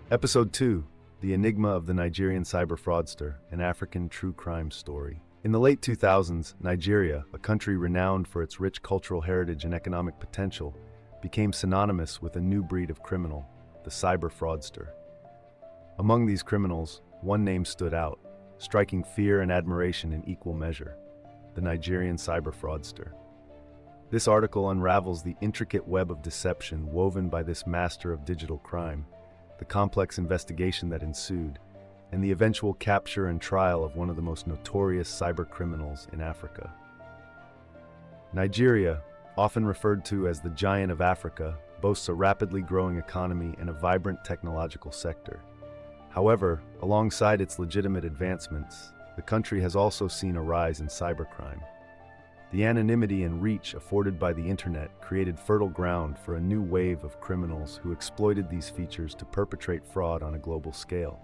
Episode 2, The Enigma of the Nigerian Cyber Fraudster, an African true crime story. In the late 2000s, Nigeria, a country renowned for its rich cultural heritage and economic potential, became synonymous with a new breed of criminal, the cyber fraudster. Among these criminals, one name stood out, striking fear and admiration in equal measure: the Nigerian cyber fraudster. This article unravels the intricate web of deception woven by this master of digital crime, the complex investigation that ensued, and the eventual capture and trial of one of the most notorious cyber criminals in Africa. Nigeria, often referred to as the Giant of Africa, boasts a rapidly growing economy and a vibrant technological sector. However, alongside its legitimate advancements, the country has also seen a rise in cybercrime. The anonymity and reach afforded by the internet created fertile ground for a new wave of criminals who exploited these features to perpetrate fraud on a global scale.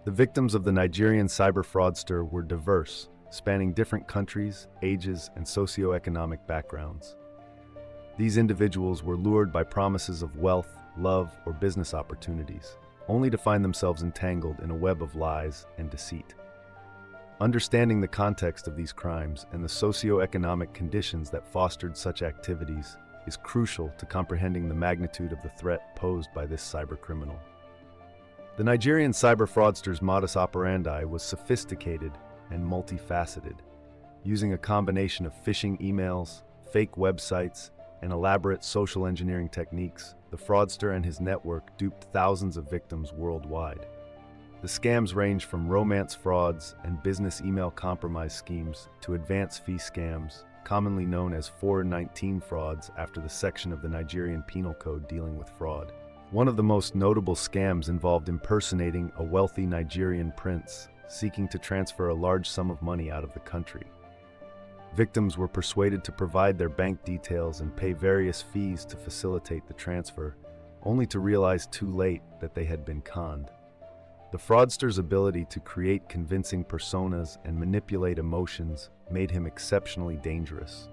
The victims of the Nigerian cyber fraudster were diverse, spanning different countries, ages, and socioeconomic backgrounds. These individuals were lured by promises of wealth, love, or business opportunities, only to find themselves entangled in a web of lies and deceit. Understanding the context of these crimes and the socio-economic conditions that fostered such activities is crucial to comprehending the magnitude of the threat posed by this cybercriminal. The Nigerian cyber fraudster's modus operandi was sophisticated and multifaceted. Using a combination of phishing emails, fake websites, and elaborate social engineering techniques, the fraudster and his network duped thousands of victims worldwide. The scams range from romance frauds and business email compromise schemes to advance fee scams, commonly known as 419 frauds after the section of the Nigerian Penal Code dealing with fraud. One of the most notable scams involved impersonating a wealthy Nigerian prince seeking to transfer a large sum of money out of the country. Victims were persuaded to provide their bank details and pay various fees to facilitate the transfer, only to realize too late that they had been conned. The fraudster's ability to create convincing personas and manipulate emotions made him exceptionally dangerous.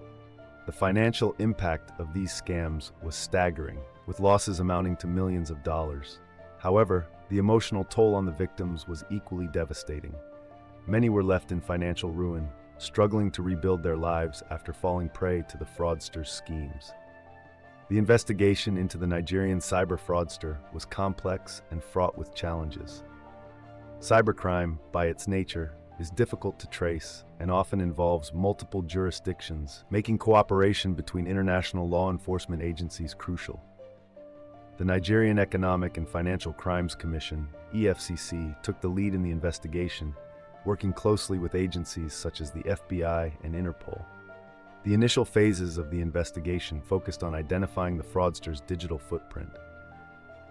The financial impact of these scams was staggering, with losses amounting to millions of dollars. However, the emotional toll on the victims was equally devastating. Many were left in financial ruin, struggling to rebuild their lives after falling prey to the fraudster's schemes. The investigation into the Nigerian cyber fraudster was complex and fraught with challenges. Cybercrime, by its nature, is difficult to trace and often involves multiple jurisdictions, making cooperation between international law enforcement agencies crucial. The Nigerian Economic and Financial Crimes Commission, EFCC, took the lead in the investigation, working closely with agencies such as the FBI and Interpol. The initial phases of the investigation focused on identifying the fraudster's digital footprint.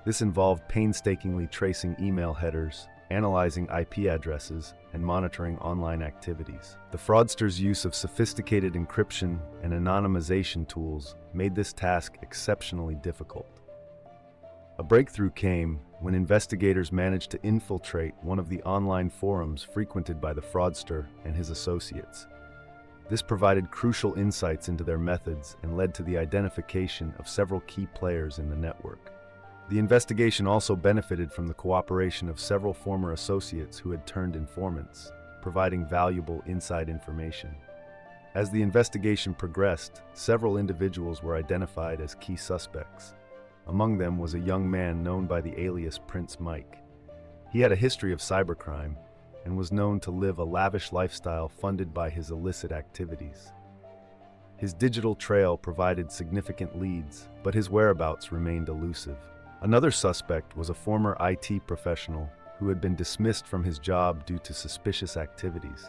This involved painstakingly tracing email headers, analyzing IP addresses, and monitoring online activities. The fraudster's use of sophisticated encryption and anonymization tools made this task exceptionally difficult. A breakthrough came when investigators managed to infiltrate one of the online forums frequented by the fraudster and his associates. This provided crucial insights into their methods and led to the identification of several key players in the network. The investigation also benefited from the cooperation of several former associates who had turned informants, providing valuable inside information. As the investigation progressed, several individuals were identified as key suspects. Among them was a young man known by the alias Prince Mike. He had a history of cybercrime and was known to live a lavish lifestyle funded by his illicit activities. His digital trail provided significant leads, but his whereabouts remained elusive. Another suspect was a former IT professional who had been dismissed from his job due to suspicious activities.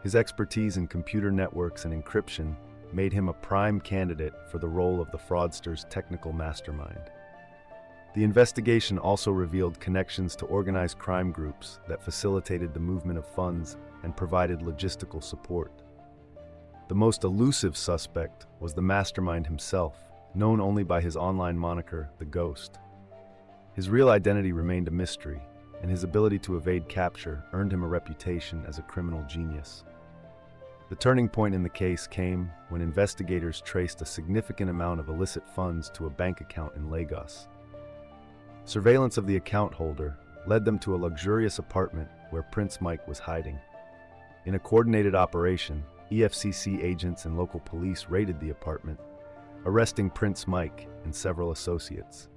His expertise in computer networks and encryption made him a prime candidate for the role of the fraudster's technical mastermind. The investigation also revealed connections to organized crime groups that facilitated the movement of funds and provided logistical support. The most elusive suspect was the mastermind himself, known only by his online moniker, The Ghost. His real identity remained a mystery, and his ability to evade capture earned him a reputation as a criminal genius. The turning point in the case came when investigators traced a significant amount of illicit funds to a bank account in Lagos. Surveillance of the account holder led them to a luxurious apartment where Prince Mike was hiding. In a coordinated operation, EFCC agents and local police raided the apartment, arresting Prince Mike and several associates.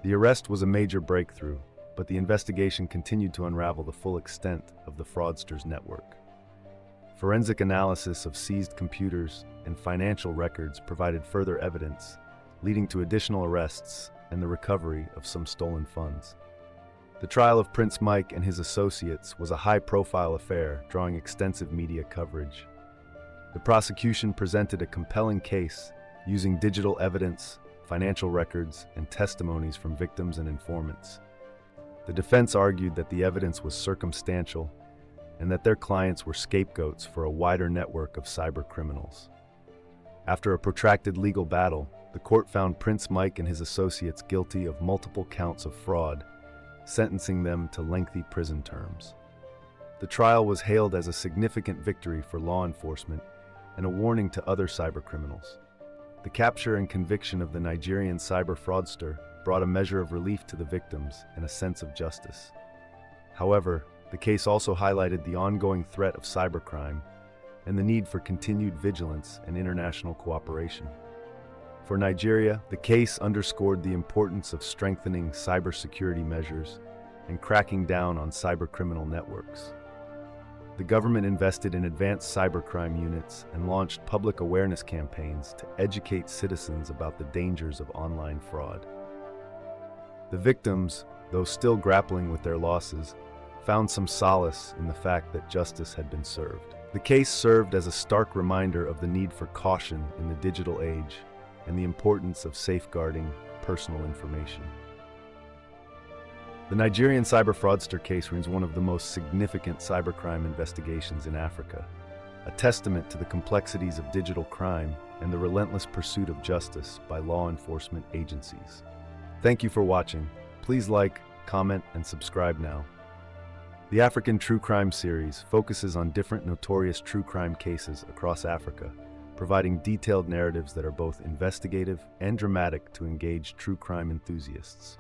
The arrest was a major breakthrough, but the investigation continued to unravel the full extent of the fraudsters' network. Forensic analysis of seized computers and financial records provided further evidence, leading to additional arrests and the recovery of some stolen funds. The trial of Prince Mike and his associates was a high-profile affair, drawing extensive media coverage. The prosecution presented a compelling case using digital evidence, financial records, and testimonies from victims and informants. The defense argued that the evidence was circumstantial and that their clients were scapegoats for a wider network of cyber criminals. After a protracted legal battle, the court found Prince Mike and his associates guilty of multiple counts of fraud, sentencing them to lengthy prison terms. The trial was hailed as a significant victory for law enforcement and a warning to other cybercriminals. The capture and conviction of the Nigerian cyber fraudster brought a measure of relief to the victims and a sense of justice. However, the case also highlighted the ongoing threat of cybercrime and the need for continued vigilance and international cooperation. For Nigeria, the case underscored the importance of strengthening cybersecurity measures and cracking down on cybercriminal networks. The government invested in advanced cybercrime units and launched public awareness campaigns to educate citizens about the dangers of online fraud. The victims, though still grappling with their losses, found some solace in the fact that justice had been served. The case served as a stark reminder of the need for caution in the digital age and the importance of safeguarding personal information. The Nigerian cyber fraudster case remains one of the most significant cybercrime investigations in Africa, a testament to the complexities of digital crime and the relentless pursuit of justice by law enforcement agencies. Thank you for watching. Please like, comment, and subscribe now. The African True Crime series focuses on different notorious true crime cases across Africa, providing detailed narratives that are both investigative and dramatic to engage true crime enthusiasts.